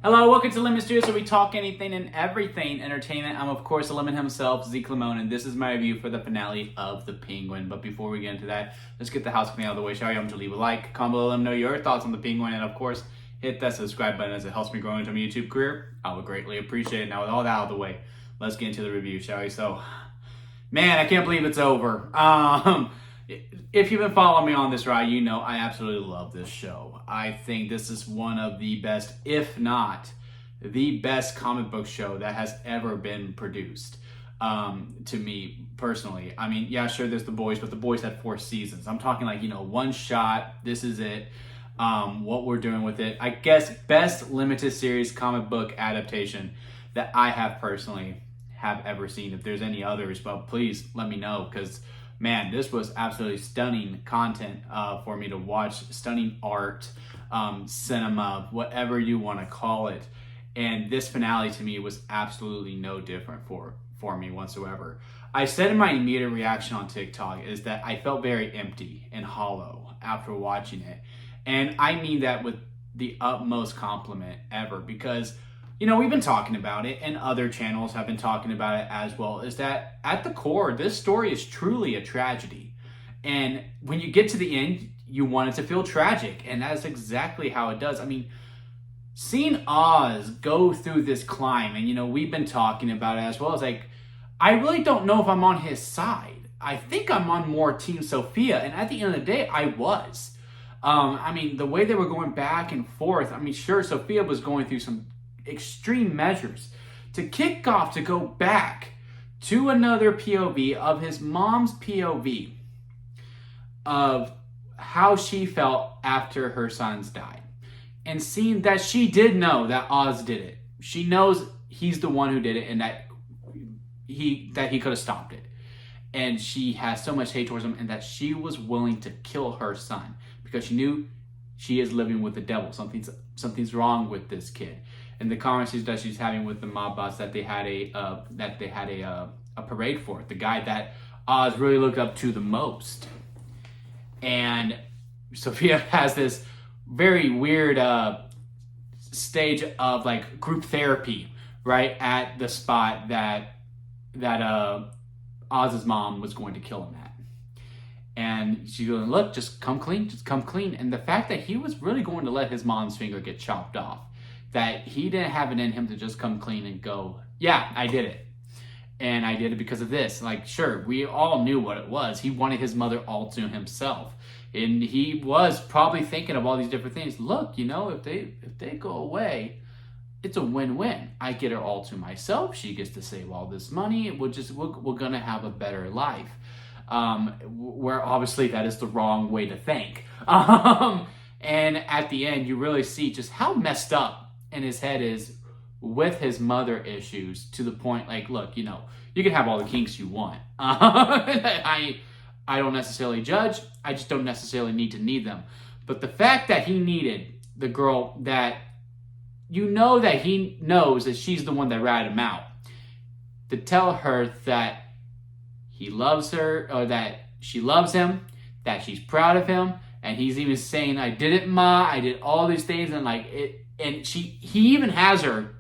Hello, welcome to Lemon Studios, where we talk anything and everything entertainment. I'm, of course, the Lemon himself, Zeke Lemon, and this is my review for the finale of The Penguin. But before we get into that, let's get the housekeeping out of the way, shall we? I'm to leave a like, comment below, let me know your thoughts on The Penguin, and of course, hit that subscribe button as it helps me grow into my YouTube career. I would greatly appreciate it. Now, with all that out of the way, let's get into the review, shall we? So, man, I can't believe it's over. If you've been following me on this ride, you know I absolutely love this show. I think this is one of the best, if not the best comic book show that has ever been produced, to me personally. I mean, yeah, sure, there's The Boys, but The Boys had 4 seasons. I'm talking like, one shot, this is it, what we're doing with it. I guess best limited series comic book adaptation that I have personally have ever seen. If there's any others, but please let me know, because man, this was absolutely stunning content for me to watch. Stunning art, cinema, whatever you want to call it. And this finale to me was absolutely no different for me whatsoever. I said in my immediate reaction on TikTok is that I felt very empty and hollow after watching it. And I mean that with the utmost compliment ever, because we've been talking about it, and other channels have been talking about it as well, is that at the core, this story is truly a tragedy. And when you get to the end, you want it to feel tragic, and that's exactly how it does. I mean, seeing Oz go through this climb, and we've been talking about it as well, as like, I really don't know if I'm on his side. I think I'm on more Team Sophia, and at the end of the day, I was. I mean, the way they were going back and forth, I mean, sure, Sophia was going through some extreme measures to kick off, to go back to another POV of his mom's POV of how she felt after her sons died, and seeing that she did know that Oz did it. She knows he's the one who did it, and that he could have stopped it, and she has so much hate towards him, and that she was willing to kill her son because she knew she is living with the devil. Something's wrong with this kid. And the conversations that she's having with the mob boss, that they had a parade for it, the guy that Oz really looked up to the most. And Sophia has this very weird stage of like group therapy right at the spot that Oz's mom was going to kill him at. And she's going, look, just come clean. And the fact that he was really going to let his mom's finger get chopped off, that he didn't have it in him to just come clean and go, yeah, I did it. And I did it because of this. Like, sure, we all knew what it was. He wanted his mother all to himself. And he was probably thinking of all these different things. Look, if they go away, it's a win-win. I get her all to myself. She gets to save all this money. We're going to have a better life. Where obviously that is the wrong way to think. And at the end, you really see just how messed up in his head is with his mother issues, to the point like, look, you can have all the kinks you want. I don't necessarily judge. I just don't necessarily need them. But the fact that he needed the girl that that he knows that she's the one that ratted him out, to tell her that he loves her, or that she loves him, that she's proud of him, and he's even saying, I did it, Ma, I did all these things, and like it. And he even has her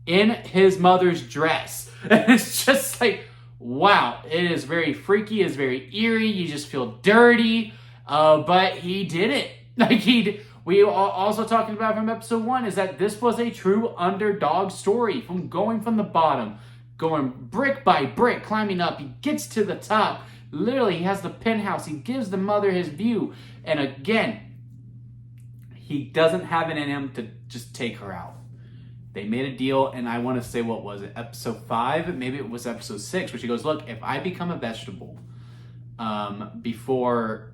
in his mother's dress. And it's just like, wow, it is very freaky, it's very eerie, you just feel dirty, but he did it. Like we also talking about from episode 1 is that this was a true underdog story, from going from the bottom, going brick by brick, climbing up. He gets to the top. Literally, he has the penthouse. He gives the mother his view. And again, he doesn't have it in him to just take her out. They made a deal, and I want to say, what was it, episode 5? Maybe it was episode 6, where she goes, look, if I become a vegetable before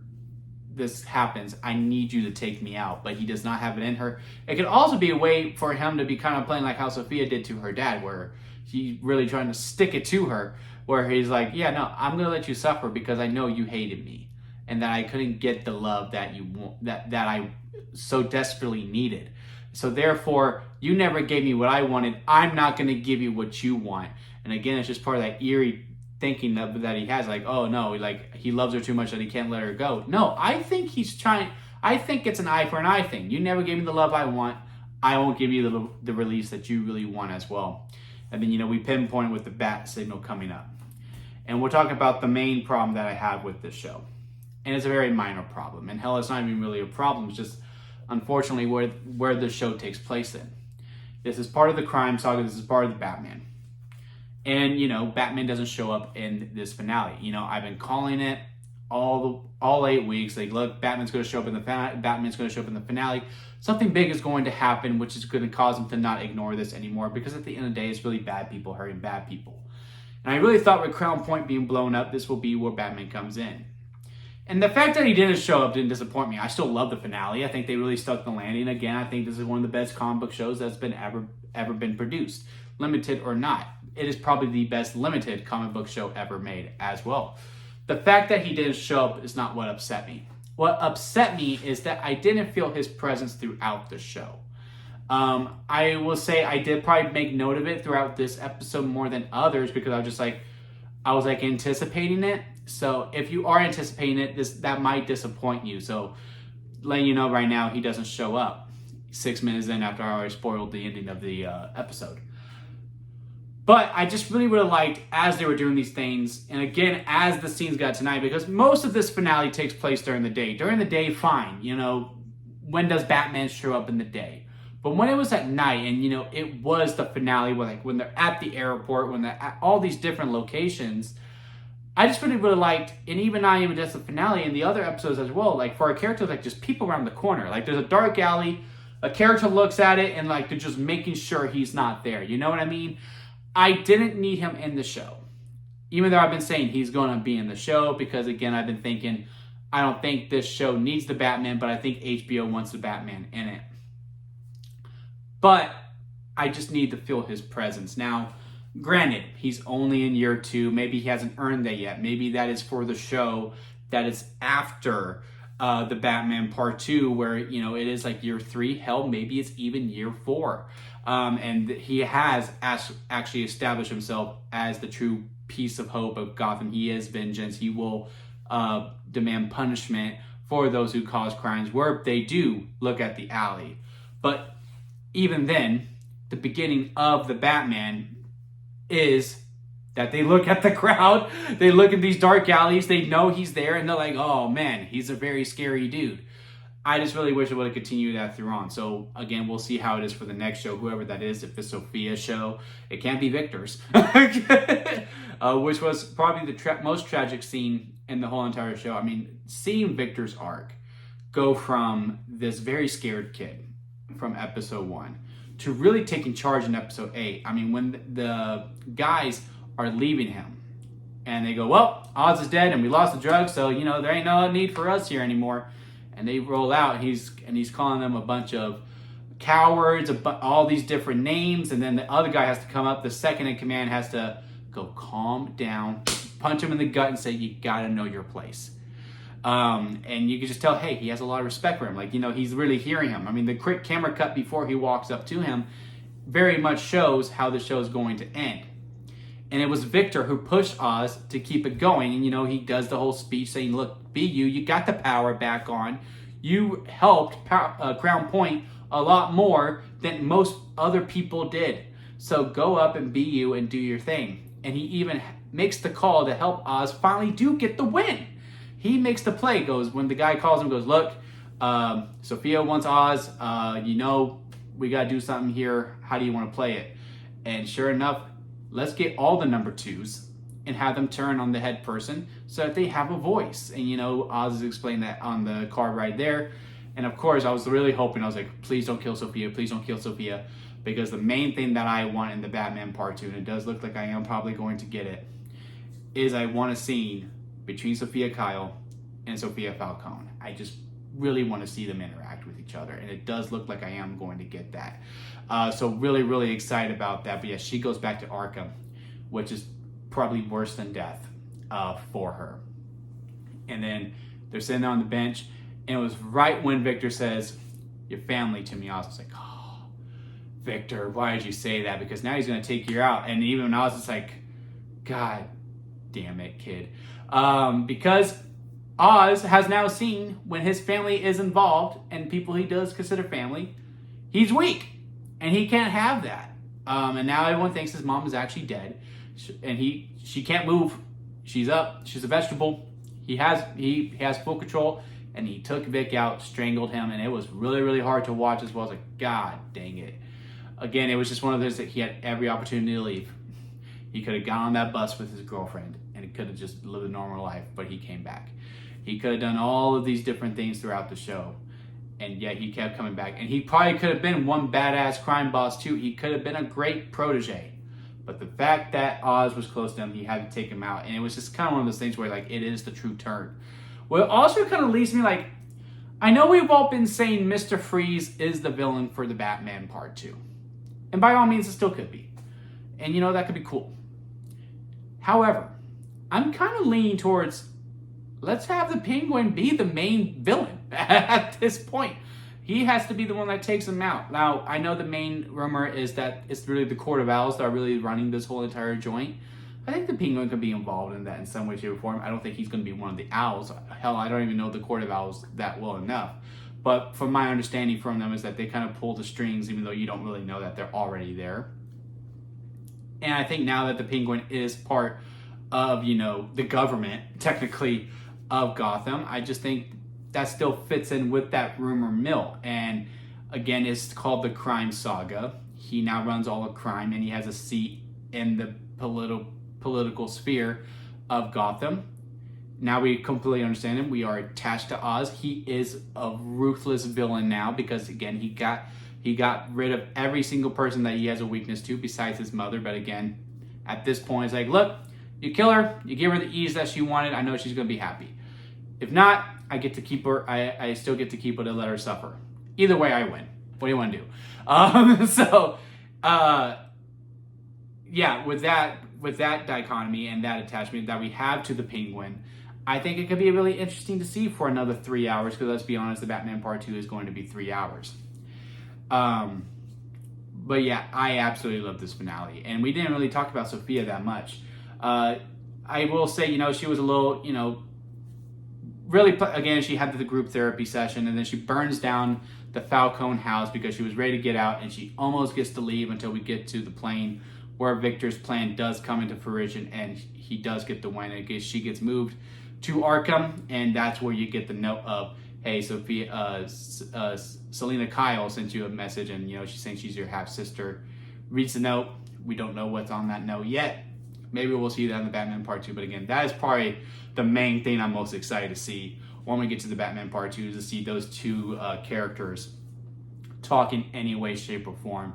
this happens, I need you to take me out. But he does not have it in her. It could also be a way for him to be kind of playing like how Sophia did to her dad, where he's really trying to stick it to her, where he's like, yeah, no, I'm going to let you suffer because I know you hated me, and that I couldn't get the love that you want, that I so desperately needed. So therefore, you never gave me what I wanted. I'm not going to give you what you want. And again, it's just part of that eerie thinking that he has, like, oh no, like he loves her too much that he can't let her go. No, I think he's trying. I think it's an eye for an eye thing. You never gave me the love I want. I won't give you the release that you really want as well. And then, we pinpoint with the bat signal coming up. And we'll talk about the main problem that I have with this show. And it's a very minor problem. And hell, it's not even really a problem. It's just, unfortunately, where the show takes place in. This is part of the crime saga. This is part of the Batman. And, Batman doesn't show up in this finale. I've been calling it all 8 weeks. Like, look, Batman's going to show up in the finale. Something big is going to happen, which is going to cause him to not ignore this anymore. Because at the end of the day, it's really bad people hurting bad people. And I really thought with Crown Point being blown up, this will be where Batman comes in. And the fact that he didn't show up didn't disappoint me. I still love the finale. I think they really stuck the landing. Again, I think this is one of the best comic book shows that's been ever been produced, limited or not. It is probably the best limited comic book show ever made as well. The fact that he didn't show up is not what upset me. What upset me is that I didn't feel his presence throughout the show. I will say I did probably make note of it throughout this episode more than others because I was anticipating it. So if you are anticipating it, that might disappoint you. So letting you know right now, he doesn't show up 6 minutes in after I already spoiled the ending of the episode. But I just really would have liked, as they were doing these things, and again, as the scenes got tonight, because most of this finale takes place during the day. During the day, fine. When does Batman show up in the day? But when it was at night, and it was the finale, when they're at the airport, when they're at all these different locations, I just really would have liked, and even not even just the finale, and the other episodes as well, for a character just people around the corner. There's a dark alley, a character looks at it, and they're just making sure he's not there. You know what I mean? I didn't need him in the show. Even though I've been saying he's going to be in the show, because again, I've been thinking, I don't think this show needs the Batman, but I think HBO wants the Batman in it. But I just need to feel his presence. Now, granted, he's only in year 2. Maybe he hasn't earned that yet. Maybe that is for the show that is after the Batman Part 2, where, it is year 3. Hell, maybe it's even year 4. And he has actually established himself as the true piece of hope of Gotham. He is vengeance. He will demand punishment for those who cause crimes where they do look at the alley. But even then, the beginning of the Batman is that they look at the crowd, they look at these dark alleys, they know he's there, and they're like, oh man, he's a very scary dude. I just really wish it would have continued that through on. So again, we'll see how it is for the next show, whoever that is. If it's Sophia's show, it can't be Victor's, which was probably the most tragic scene in the whole entire show. I mean, seeing Victor's arc go from this very scared kid from episode 1 to really taking charge in episode 8. I mean, when the guys are leaving him and they go, well, Oz is dead and we lost the drugs, so there ain't no need for us here anymore. And they roll out, he's calling them a bunch of cowards, all these different names, and then the other guy has to come up, the second in command has to go calm down, punch him in the gut and say, you gotta know your place. And you can just tell, hey, he has a lot of respect for him. He's really hearing him. I mean, the quick camera cut before he walks up to him very much shows how the show is going to end. And it was Victor who pushed Oz to keep it going. And, he does the whole speech saying, look, be you got the power back on. You helped Crown Point a lot more than most other people did. So go up and be you and do your thing. And he even makes the call to help Oz finally do get the win. He makes the play, when the guy calls him, goes, look, Sophia wants Oz. We got to do something here. How do you want to play it? And sure enough, let's get all the number 2s and have them turn on the head person so that they have a voice. And, Oz is explaining that on the card right there. And of course, I was really hoping, I was like, please don't kill Sophia. Please don't kill Sophia. Because the main thing that I want in the Batman Part 2, and it does look like I am probably going to get it, is I want a scene between Sophia Kyle and Sophia Falcone. I just really want to see them interact with each other. And it does look like I am going to get that. So really, really excited about that. But yeah, she goes back to Arkham, which is probably worse than death for her. And then they're sitting there on the bench. And it was right when Victor says, your family to me. I was like, oh, Victor, why did you say that? Because now he's going to take you out. And even I was just like, God damn it, kid. Because Oz has now seen when his family is involved and people he does consider family, he's weak. And he can't have that. And now everyone thinks his mom is actually dead. And she can't move. She's up. She's a vegetable. He has full control. And he took Vic out, strangled him. And it was really, really hard to watch as well. I was like, God dang it. Again, it was just one of those that he had every opportunity to leave. He could have gone on that bus with his girlfriend. And he could have just lived a normal life. But he came back. He could have done all of these different things throughout the show. And yet he kept coming back. And he probably could have been one badass crime boss too. He could have been a great protege. But the fact that Oz was close to him, he had to take him out. And it was just kind of one of those things where like it is the true turn. Well, it also kind of leaves me like, I know we've all been saying Mr. Freeze is the villain for the Batman Part 2. And by all means, it still could be. And you know, that could be cool. However, I'm kind of leaning towards, let's have the Penguin be the main villain at this point. He has to be the one that takes him out. Now, I know the main rumor is that it's really the Court of Owls that are really running this whole entire joint. I think the Penguin could be involved in that in some way, shape, or form. I don't think he's going to be one of the Owls. Hell, I don't even know the Court of Owls that well enough. But from my understanding from them is that they kind of pull the strings, even though you don't really know that they're already there. And I think now that the Penguin is part of, you know, the government, technically, of Gotham, I just think that still fits in with that rumor mill. And again, it's called the Crime Saga. He now runs all of crime, and he has a seat in the political sphere of Gotham. Now we completely understand him. We are attached to Oz. He is a ruthless villain now because again, he got rid of every single person that he has a weakness to besides his mother. But again, at this point, it's like, look, you kill her, you give her the ease that she wanted. I know she's going to be happy. If not, I get to keep her. I still get to keep her to let her suffer. Either way, I win. What do you want to do? Yeah, with that dichotomy and that attachment that we have to the Penguin, I think it could be really interesting to see for another 3 hours, because let's be honest, the Batman Part 2 is going to be 3 hours. But yeah, I absolutely love this finale. And we didn't really talk about Sophia that much. I will say, you know, she was a little, you know, really, again, she had the group therapy session, and then she burns down the Falcone house because she was ready to get out, and she almost gets to leave until we get to the plane where Victor's plan does come into fruition, and he does get the win. And she gets moved to Arkham, and that's where you get the note of, hey, Sophia, Selena Kyle sent you a message, and, you know, she's saying she's your half-sister. Reads the note. We don't know what's on that note yet. Maybe we'll see that in the Batman Part 2, but again, that is probably the main thing I'm most excited to see when we get to the Batman Part 2, is to see those two characters talk in any way, shape, or form.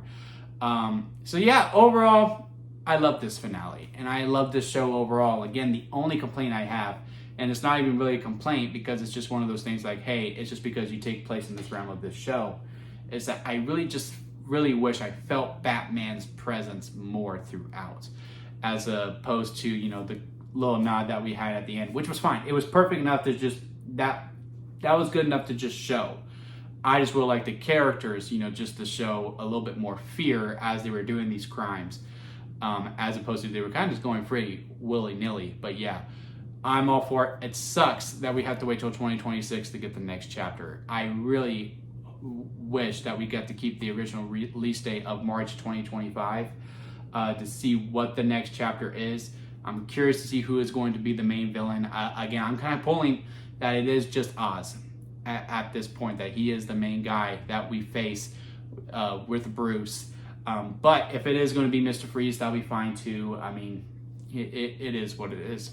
So yeah, overall, I love this finale, and I love this show overall. Again, the only complaint I have, and it's not even really a complaint because it's just one of those things like, hey, it's just because you take place in this realm of this show, is that I really wish I felt Batman's presence more throughout, as opposed to, you know, the little nod that we had at the end, which was fine. It was perfect enough to just, that was good enough to just show. I just would like the characters, you know, just to show a little bit more fear as they were doing these crimes, as opposed to they were kind of just going pretty willy-nilly. But yeah, I'm all for it. It sucks that we have to wait till 2026 to get the next chapter. I really wish that we got to keep the original release date of March 2025 to see what the next chapter is. I'm curious to see who is going to be the main villain. Again, I'm kind of pulling that it is just Oz at this point, that he is the main guy that we face with Bruce. But if it is going to be Mr. Freeze, that'll be fine too. I mean, it is what it is.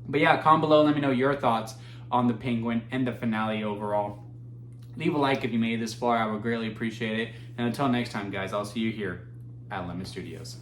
But yeah, comment below, let me know your thoughts on the Penguin and the finale overall. Leave a like if you made it this far. I would greatly appreciate it. And until next time, guys, I'll see you here at Lemon Studios.